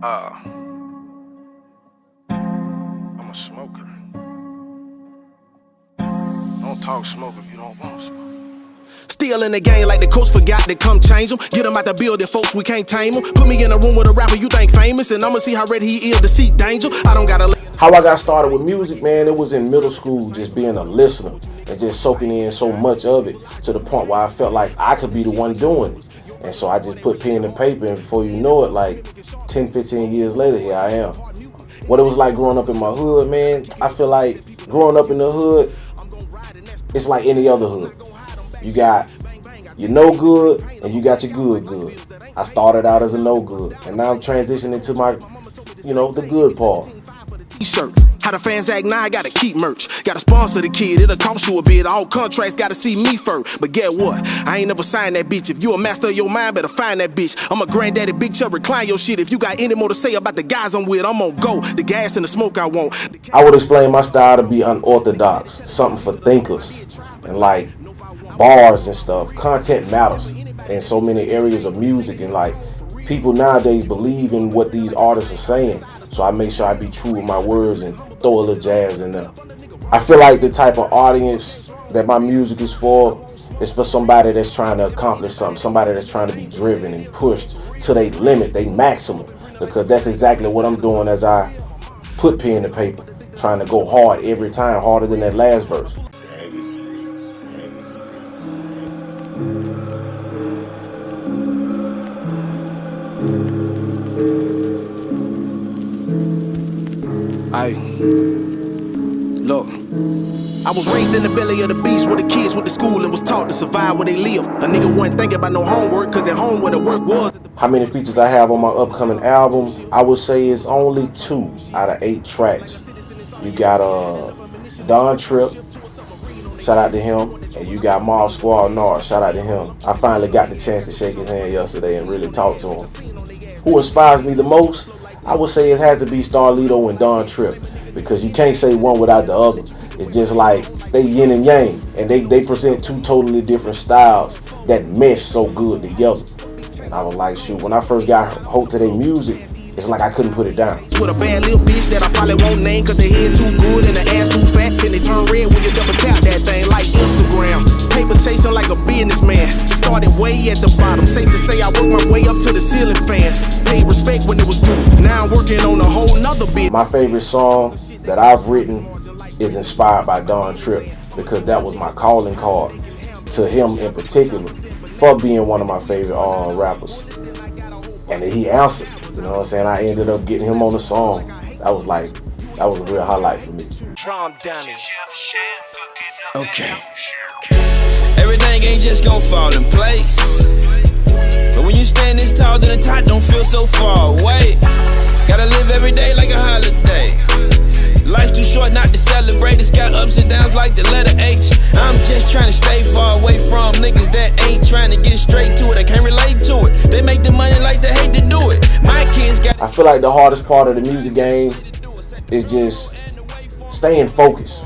I'm a smoker. Don't talk smoke if you don't want to smoke. Still in the game like the coach forgot to come change them. Get them out the building, folks, we can't tame them. Put me in a room with a rapper you think famous, and I'ma see how ready he is to see danger. I don't gotta... How I got started with music, man, it was in middle school, just being a listener and just soaking in so much of it to the point where I felt like I could be the one doing it. And so I just put pen and paper, and before you know it, like 10, 15 years later, here I am. What it was like growing up in my hood, man, I feel like growing up in the hood, it's like any other hood. You got your no good and you got your good. I started out as a no good, and now I'm transitioning to my, the good part. T-shirt. How the fans act now, I gotta keep merch. Gotta sponsor the kid, it'll cost you a bit. All contracts gotta see me first. But get what? I ain't never signed that bitch. If you a master of your mind, better find that bitch. I'm a granddaddy, big chuck, recline your shit. If you got any more to say about the guys I'm with, I'm on go. The gas and the smoke I want. I would explain my style to be unorthodox. Something for thinkers. And like bars and stuff. Content matters in so many areas of music. And like people nowadays believe in what these artists are saying. So I make sure I be true with my words and throw a little jazz in there. I feel like the type of audience that my music is for somebody that's trying to accomplish something, somebody that's trying to be driven and pushed to their limit, their maximum. Because that's exactly what I'm doing as I put pen to paper, trying to go hard every time, harder than that last verse. Look, I was raised in the belly of the beast where the kids went to school and was taught to survive where they live. A nigga wasn't thinking about no homework, cause at home where the work was. How many features I have on my upcoming album? I would say it's only 2 out of 8 tracks. You got Don Trip, shout out to him, and you got Mars Squad Nard, shout out to him. I finally got the chance to shake his hand yesterday and really talk to him. Who inspires me the most? I would say it has to be Starlito and Don Trip, because you can't say one without the other. It's just like they yin and yang, and they present 2 totally different styles that mesh so good together. And I was like, shoot, when I first got hooked to their music, it's like I couldn't put it down. With a bad little bitch that I probably won't name, cause the head too good and the ass too fat, and they turn red when you double tap that thing like Instagram. Paper chasing like a businessman. Started way at the bottom. Safe to say I worked my way up to the ceiling fans. Paid respect when it was due. Now I'm working on a whole nother bit. My favorite song that I've written is inspired by Don Trip, because that was my calling card to him in particular for being one of my favorite rappers. And he answered. You know what I'm saying? I ended up getting him on the song. That was a real highlight for me. Okay. Everything ain't just gonna fall in place. But when you stand this tall, then the top don't feel so far away. Gotta live every day like a holiday. Life's too short not to celebrate. It's got ups and downs like the letter H. I'm just trying to stay far away from niggas that ain't trying to get straight to it. I can't relate to it. They make the money like they hate to do it. My kids got... I feel like the hardest part of the music game is just staying focused.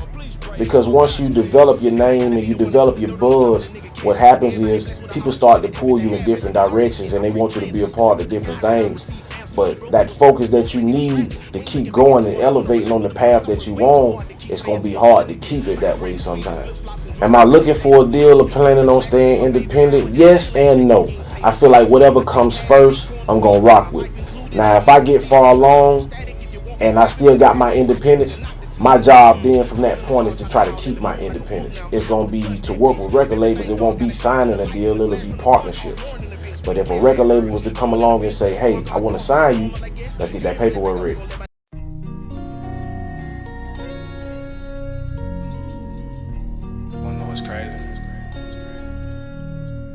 Because once you develop your name and you develop your buzz, what happens is people start to pull you in different directions and they want you to be a part of different things. But that focus that you need to keep going and elevating on the path that you on, it's going to be hard to keep it that way sometimes. Am I looking for a deal or planning on staying independent? Yes and no. I feel like whatever comes first, I'm going to rock with. Now, if I get far along and I still got my independence, my job then from that point is to try to keep my independence. It's going to be to work with record labels. It won't be signing a deal, it'll be partnerships. But if a record label was to come along and say, hey, I want to sign you, let's get that paperwork ready. Wanna know what's crazy?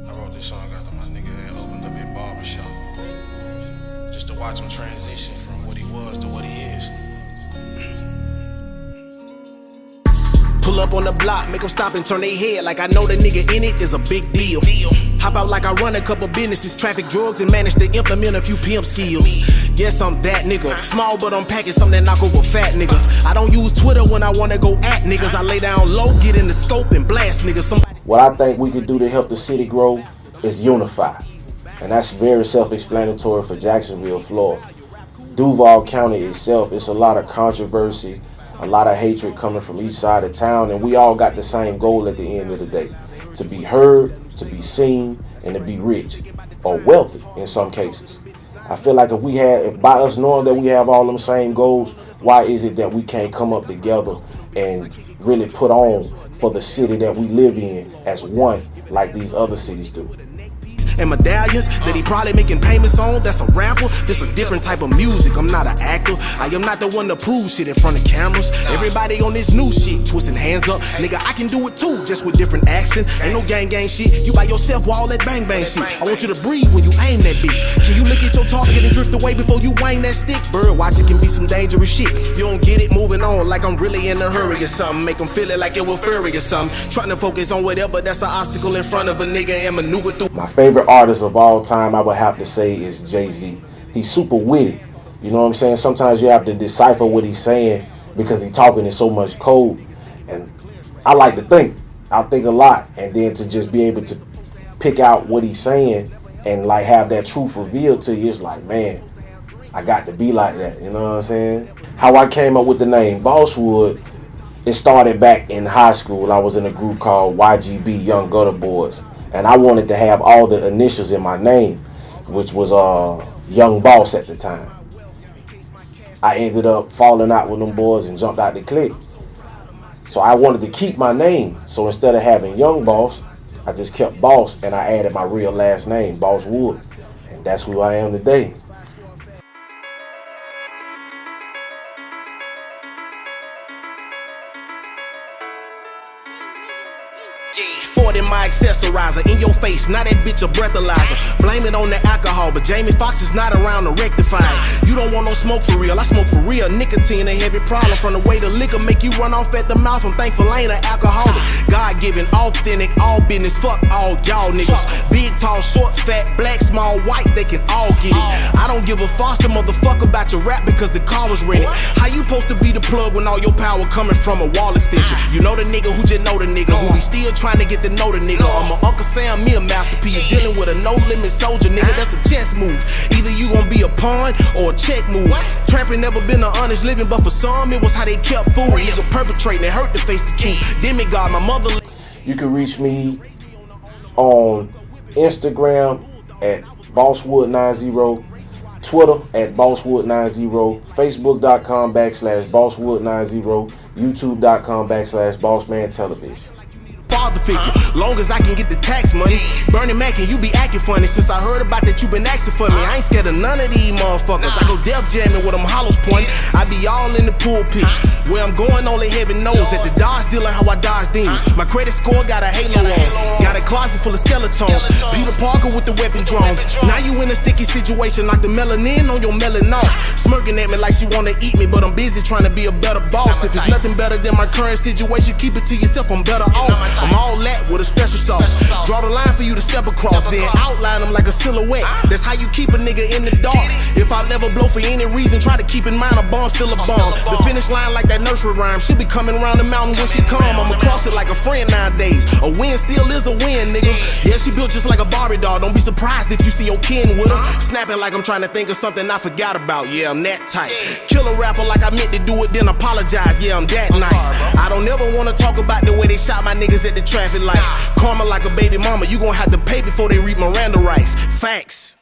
I wrote this song after my nigga had opened up a barbershop. Just to watch him transition from what he was to what he is. Pull up on the block, make them stop and turn their head like I know the nigga in it is a big deal. Hop out like I run a couple businesses, traffic, drugs, and manage to implement a few pimp skills. Yes, I'm that nigga. Small, but I'm packing something that knock over fat niggas. I don't use Twitter when I wanna go at niggas. I lay down low, get in the scope, and blast niggas. What I think we could do to help the city grow is unify. And that's very self-explanatory for Jacksonville, Florida. Duval County itself, it's a lot of controversy, a lot of hatred coming from each side of town, and we all got the same goal at the end of the day: to be heard, to be seen, and to be rich or wealthy in some cases. I feel like if by us knowing that we have all them same goals, why is it that we can't come up together and really put on for the city that we live in as one, like these other cities do? And medallions that he probably making payments on. That's a rapper, this a different type of music. I'm not an actor, I am not the one to prove shit in front of cameras. Everybody on this new shit, twisting hands up. Nigga, I can do it too, just with different action. Ain't no gang shit, you by yourself with all that bang shit. I want you to breathe when you aim that bitch. Can you look at your target and drift away before you wang that stick? Bird watching can be some dangerous shit. You don't get it, moving on like I'm really in a hurry or something. Make them feel it like it was furry or something. Trying to focus on whatever that's an obstacle in front of a nigga and maneuver through. My favorite artist of all time, I would have to say, is Jay-Z. He's super witty. You know what I'm saying? Sometimes you have to decipher what he's saying because he's talking in so much code. And I like to think. I think a lot. And then to just be able to pick out what he's saying and like have that truth revealed to you, it's like, man, I got to be like that. You know what I'm saying? How I came up with the name BossWood, it started back in high school. I was in a group called YGB, Young Gutter Boys. And I wanted to have all the initials in my name, which was Young Boss at the time. I ended up falling out with them boys and jumped out the clique. So I wanted to keep my name. So instead of having Young Boss, I just kept Boss, and I added my real last name, BossWood. And that's who I am today. My accessorizer in your face, now that bitch a breathalyzer. Blame it on the alcohol, but Jamie Foxx is not around to rectify it. You don't want no smoke for real, I smoke for real. Nicotine a heavy problem from the way the liquor make you run off at the mouth. I'm thankful I ain't an alcoholic. God-given, authentic, all business, fuck all y'all niggas. Big, tall, short, fat, black, small, white, they can all get it. I don't give a foster motherfucker about your rap because the car was rented. How you supposed to be the plug when all your power coming from a wall extension? You know the nigga who just know the nigga, who be still trying to get to know the nigga. I'm a Uncle Sam, me a Master P. You're dealing with a no-limit soldier, nigga. That's a chess move. Either you gon' be a pawn or a check move. Trapping never been an honest living, but for some, it was how they kept food. Nigga perpetrating, it hurt to face the truth. Demigod, my mother. You can reach me on Instagram at BossWood90, Twitter at BossWood90, Facebook.com/BossWood90, YouTube.com/BossManTelevision. Father figure, long as I can get the tax money. Bernie Mac and you be acting funny. Since I heard about that, you been asking for me. I ain't scared of none of these motherfuckers. I go def jamming with them hollows pointing. I be all in the pulpit. Where I'm going, only heaven knows. At the Dodge dealer, how I dodge demons. My credit score got a halo on. Got a closet full of skeletons. Peter Parker with the weapon drawn. Now you in a sticky situation, like the melanin on your melon off. Smirking at me like she wanna eat me, but I'm busy trying to be a better boss. If it's nothing better than my current situation, keep it to yourself, I'm better off. I'm all that with a special sauce. Draw the line for you to step across, then outline them like a silhouette. That's how you keep a nigga in the dark. If I never blow for any reason, try to keep in mind a bomb's still a bomb. The finish line like that nursery rhyme, she be coming around the mountain when she come. I'ma cross it like a friend nowadays. A win still is a win, nigga. Yeah, she built just like a Barbie doll. Don't be surprised if you see your kin with her. Snapping like I'm trying to think of something I forgot about. Yeah, I'm that tight. Kill a rapper like I meant to do it, then apologize. Yeah, I'm that nice. I don't ever wanna talk about the way they shot my niggas at the traffic light. Karma like a baby mama, you gon' have to pay before they read Miranda rights. Facts.